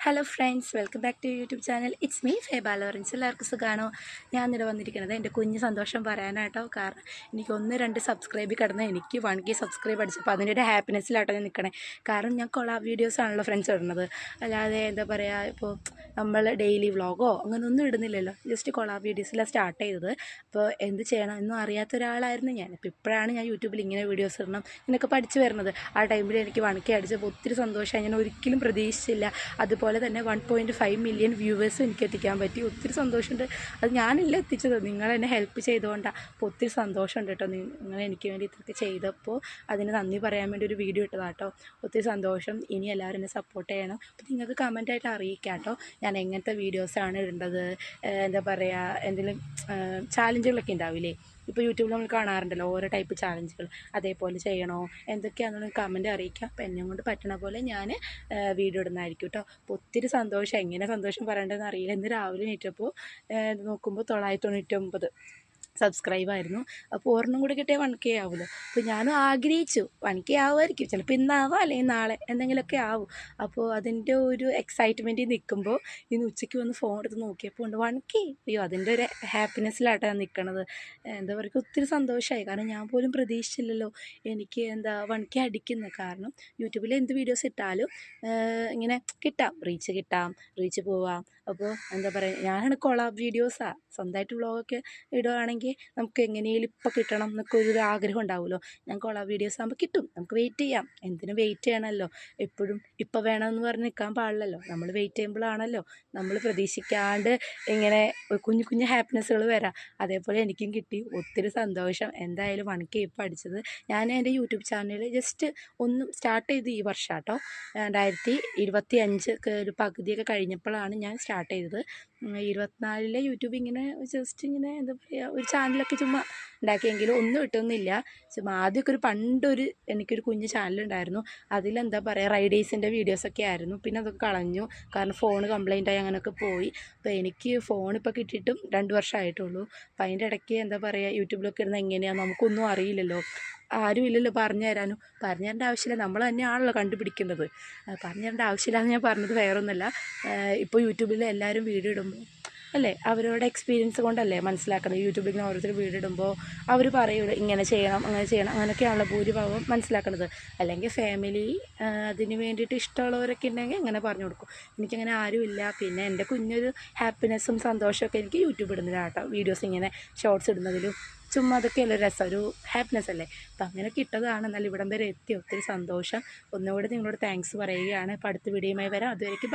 Hello friends, welcome back to YouTube channel. It's me Feba Lawrence. എല്ലാവർക്കും സുഖമാണോ? ഞാൻ ഇവിടെ വന്നിരിക്കുന്നത് എൻ്റെ കുഞ്ഞ് സന്തോഷം പറയാനായിട്ടോ. കാരണം എനിക്ക് 1-2 സബ്സ്ക്രൈബ് കിടന്ന് എനിക്ക് 1K സബ്സ്ക്രൈബ് അടിച്ചപ്പോൾ അതിൻ്റെ ഒരു ഹാപ്പിനെസ്സിലാട്ടോ ഞാൻ നിൽക്കണേ. കാരണം ഞാൻ കൊളാബ് വീഡിയോസാണല്ലോ ഫ്രണ്ട്സ് ഇടുന്നത്, അല്ലാതെ എന്താ പറയുക, ഇപ്പോൾ നമ്മൾ ഡെയിലി വ്ളോഗോ അങ്ങനെയൊന്നും ഇടുന്നില്ലല്ലോ. ജസ്റ്റ് കൊളാബ് വീഡിയോസിലാണ് സ്റ്റാർട്ട് ചെയ്തത്. അപ്പോൾ എന്ത് ചെയ്യണം എന്നും അറിയാത്ത ഒരാളായിരുന്നു ഞാൻ. അപ്പോൾ ഇപ്പോഴാണ് ഞാൻ യൂട്യൂബിൽ ഇങ്ങനെ വീഡിയോസ് ഇടണം എന്നൊക്കെ പഠിച്ചു വരുന്നത്. ആ ടൈമിൽ എനിക്ക് 1K അടിച്ചപ്പോൾ ഒത്തിരി സന്തോഷമായി. ഞാൻ ഒരിക്കലും പ്രതീക്ഷിച്ചില്ല. അതുപോലെ തന്നെ 1.5 മില്യൺ വ്യൂവേഴ്സും എനിക്ക് എത്തിക്കാൻ പറ്റി. ഒത്തിരി സന്തോഷമുണ്ട്. അത് ഞാനല്ല എത്തിച്ചത്, നിങ്ങളെന്നെ ഹെൽപ്പ് ചെയ്തുകൊണ്ടാണ്. അപ്പോൾ ഒത്തിരി സന്തോഷമുണ്ട് കേട്ടോ. നിങ്ങൾ എനിക്ക് വേണ്ടി ഇതൊക്കെ ചെയ്തപ്പോൾ അതിന് നന്ദി പറയാൻ വേണ്ടി ഒരു വീഡിയോ ഇട്ടതാട്ടോ. ഒത്തിരി സന്തോഷം. ഇനി എല്ലാവരും എന്നെ സപ്പോർട്ട് ചെയ്യണം. അപ്പോൾ നിങ്ങൾക്ക് കമൻറ്റായിട്ട് അറിയിക്കാം കേട്ടോ, ഞാൻ എങ്ങനത്തെ വീഡിയോസാണ് ഇടേണ്ടത്. എന്താ പറയുക, എന്തെങ്കിലും ചാലഞ്ചുകളൊക്കെ ഉണ്ടാവില്ലേ, ഇപ്പോൾ യൂട്യൂബിൽ നമ്മൾ കാണാറുണ്ടല്ലോ ഓരോ ടൈപ്പ് ചാലഞ്ചുകൾ, അതേപോലെ ചെയ്യണോ എന്തൊക്കെയാണെന്ന് കമൻറ്റ് അറിയിക്കാം. അപ്പോൾ എന്നെ കൊണ്ട് പറ്റണ പോലെ ഞാൻ വീഡിയോ ഇടുന്നതായിരിക്കും കേട്ടോ. അപ്പോൾ ഒത്തിരി സന്തോഷം. എങ്ങനെ സന്തോഷം പറയേണ്ടതെന്ന് അറിയില്ല. ഇന്ന് രാവിലെ എണീറ്റപ്പോൾ നോക്കുമ്പോൾ 999 സബ്സ്ക്രൈബായിരുന്നു. അപ്പോൾ ഒരെണ്ണം കൂടി കിട്ടിയാൽ 1K ആവുമല്ലോ. അപ്പോൾ ഞാനും ആഗ്രഹിച്ചു 1K ആവുമായിരിക്കും, ചിലപ്പോൾ ഇന്നാവാം അല്ലെങ്കിൽ നാളെ എന്തെങ്കിലുമൊക്കെ ആവും. അപ്പോൾ അതിൻ്റെ ഒരു എക്സൈറ്റ്മെൻറ്റിൽ നിൽക്കുമ്പോൾ ഇന്ന് ഉച്ചയ്ക്ക് വന്ന് ഫോൺ എടുത്ത് നോക്കിയപ്പോൾ ഉണ്ട് 1K. അയ്യോ, അതിൻ്റെ ഒരു ഹാപ്പിനെസ്സിലായിട്ടാണ് ഞാൻ നിൽക്കണത്. എന്താ പറയുക, ഒത്തിരി സന്തോഷമായി. കാരണം ഞാൻ പോലും പ്രതീക്ഷിച്ചില്ലല്ലോ എനിക്ക് 1K അടിക്കുന്നത്. കാരണം യൂട്യൂബിൽ എന്ത് വീഡിയോസ് ഇട്ടാലും ഇങ്ങനെ കിട്ടാം, റീച്ച് പോവാം. അപ്പോൾ എന്താ പറയുക, ഞാനാണ് കൊളാബ് വീഡിയോസാണ് സ്വന്തമായിട്ട് വ്ളോഗൊക്കെ ഇടുകയാണെങ്കിൽ നമുക്ക് എങ്ങനെയും ഇപ്പോൾ കിട്ടണം എന്നൊക്കെ ഒരു ആഗ്രഹം ഉണ്ടാവുമല്ലോ. ഞാൻ കൊളാബ് വീഡിയോസ് ആകുമ്പോൾ കിട്ടും, നമുക്ക് വെയിറ്റ് ചെയ്യാം. എന്തിനും വെയിറ്റ് ചെയ്യണമല്ലോ. എപ്പോഴും ഇപ്പോൾ വേണമെന്ന് പറഞ്ഞ് നിൽക്കാൻ പാടില്ലല്ലോ. നമ്മൾ വെയിറ്റ് ചെയ്യുമ്പോഴാണല്ലോ നമ്മൾ പ്രതീക്ഷിക്കാണ്ട് ഇങ്ങനെ കുഞ്ഞു കുഞ്ഞു ഹാപ്പിനെസ്സുകൾ വരാം. അതേപോലെ എനിക്കും കിട്ടി. ഒത്തിരി സന്തോഷം. എന്തായാലും 1K ഇപ്പോൾ അടിച്ചത്. ഞാൻ എൻ്റെ യൂട്യൂബ് ചാനൽ ജസ്റ്റ് ഒന്നും സ്റ്റാർട്ട് ചെയ്ത് ഈ വർഷം കേട്ടോ, 2025 ഒരു പകുതിയൊക്കെ കഴിഞ്ഞപ്പോഴാണ് ഞാൻ സ്റ്റാർട്ട് ചെയ്തത്. 24 യൂട്യൂബ് ഇങ്ങനെ ജസ്റ്റ് ഇങ്ങനെ എന്താ പറയുക, ഒരു ചാനലൊക്കെ ചുമ്മാ ഉണ്ടാക്കിയെങ്കിലും ഒന്നും കിട്ടുന്നില്ല. ചുമ്മാ ആദ്യമൊക്കെ പണ്ടൊരു എനിക്കൊരു കുഞ്ഞ് ചാനലുണ്ടായിരുന്നു. അതിലെന്താ പറയുക, റൈഡേഴ്സിൻ്റെ വീഡിയോസൊക്കെ ആയിരുന്നു. പിന്നെ അതൊക്കെ കളഞ്ഞു, കാരണം ഫോൺ കംപ്ലൈൻറ്റായി അങ്ങനെയൊക്കെ പോയി. അപ്പോൾ എനിക്ക് ഫോണിപ്പോൾ കിട്ടിയിട്ടും 2 വർഷമായിട്ടുള്ളൂ. അപ്പോൾ അതിൻ്റെ ഇടയ്ക്ക് എന്താ പറയുക, യൂട്യൂബിലൊക്കെ ഇരുന്ന് എങ്ങനെയാണ് നമുക്കൊന്നും അറിയില്ലല്ലോ, ആരും ഇല്ലല്ലോ പറഞ്ഞു തരേണ്ട ആവശ്യമില്ല. നമ്മൾ തന്നെയാണല്ലോ കണ്ടുപിടിക്കുന്നത്. പറഞ്ഞു തരേണ്ട ആവശ്യമില്ലാന്ന് ഞാൻ പറഞ്ഞത് വേറൊന്നുമല്ല. ഇപ്പോൾ യൂട്യൂബിൽ എല്ലാവരും വീഡിയോ ഇടുമ്പോൾ അല്ലേ, അവരുടെ എക്സ്പീരിയൻസ് കൊണ്ടല്ലേ മനസ്സിലാക്കുന്നത്. യൂട്യൂബിൽ ഇങ്ങനെ ഓരോരുത്തർ വീഡിയോ ഇടുമ്പോൾ അവർ പറയും ഇങ്ങനെ ചെയ്യണം അങ്ങനെ ചെയ്യണം, അങ്ങനെയൊക്കെയാണല്ലോ ഭൂരിഭാഗം മനസ്സിലാക്കുന്നത്. അല്ലെങ്കിൽ ഫാമിലി അതിന് വേണ്ടിയിട്ട് ഇഷ്ടമുള്ളവരൊക്കെ ഉണ്ടെങ്കിൽ അങ്ങനെ പറഞ്ഞു കൊടുക്കും. എനിക്കങ്ങനെ ആരുമില്ല. പിന്നെ എൻ്റെ കുഞ്ഞൊരു ഹാപ്പിനെസ്സും സന്തോഷമൊക്കെ എനിക്ക് യൂട്യൂബ് ഇടുന്നതിലാണ് കേട്ടോ. വീഡിയോസ് ഇങ്ങനെ ഷോർട്സ് ഇടുന്നതിലും ചുമ്മാ അതൊക്കെയല്ലേ രസം, ഒരു ഹാപ്പിനെസ് അല്ലേ. അപ്പം അങ്ങനെ കിട്ടതാണ്. എന്നാൽ ഇവിടം വരെ എത്തി. ഒത്തിരി സന്തോഷം. ഒന്നുകൂടി നിങ്ങളോട് താങ്ക്സ് പറയുകയാണ്. അപ്പോൾ അടുത്ത വീഡിയോയുമായി വരാം. അതുവരേക്കും